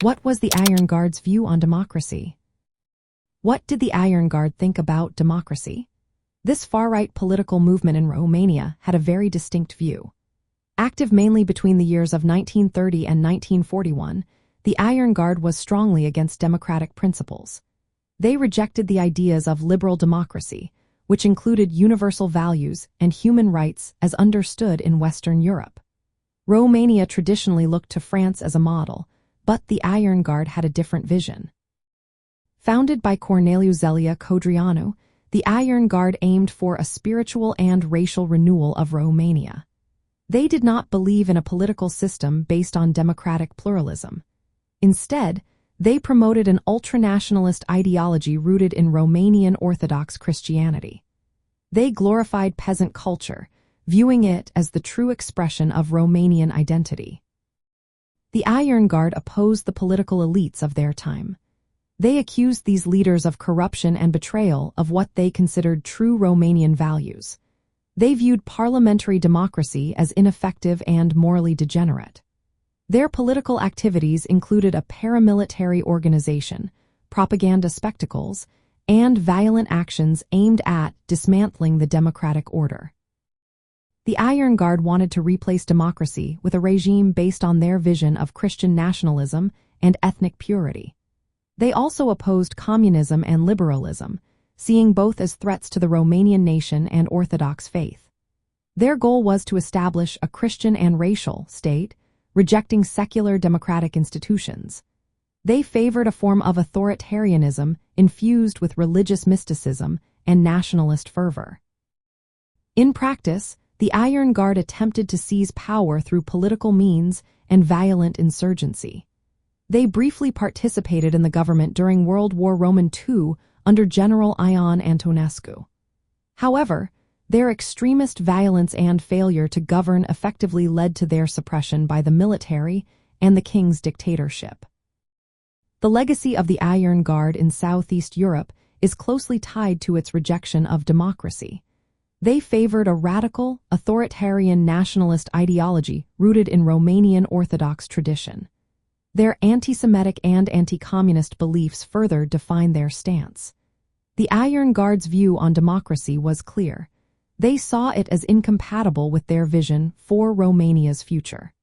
What was the Iron Guard's view on democracy? What did the Iron Guard think about democracy? This far-right political movement in Romania had a very distinct view. Active mainly between the years of 1930 and 1941, the Iron Guard was strongly against democratic principles. They rejected the ideas of liberal democracy, which included universal values and human rights as understood in Western Europe. Romania traditionally looked to France as a model, but the Iron Guard had a different vision. Founded by Corneliu Zelea Codreanu, the Iron Guard aimed for a spiritual and racial renewal of Romania. They did not believe in a political system based on democratic pluralism. Instead, they promoted an ultra-nationalist ideology rooted in Romanian Orthodox Christianity. They glorified peasant culture, viewing it as the true expression of Romanian identity. The Iron Guard opposed the political elites of their time. They accused these leaders of corruption and betrayal of what they considered true Romanian values. They viewed parliamentary democracy as ineffective and morally degenerate. Their political activities included a paramilitary organization, propaganda spectacles, and violent actions aimed at dismantling the democratic order. The Iron Guard wanted to replace democracy with a regime based on their vision of Christian nationalism and ethnic purity. They also opposed communism and liberalism, seeing both as threats to the Romanian nation and Orthodox faith. Their goal was to establish a Christian and racial state, rejecting secular democratic institutions. They favored a form of authoritarianism infused with religious mysticism and nationalist fervor. In practice, the Iron Guard attempted to seize power through political means and violent insurgency. They briefly participated in the government during World War II under General Ion Antonescu. However, their extremist violence and failure to govern effectively led to their suppression by the military and the king's dictatorship. The legacy of the Iron Guard in Southeast Europe is closely tied to its rejection of democracy. They favored a radical, authoritarian nationalist ideology rooted in Romanian Orthodox tradition. Their anti-Semitic and anti-communist beliefs further define their stance. The Iron Guard's view on democracy was clear. They saw it as incompatible with their vision for Romania's future.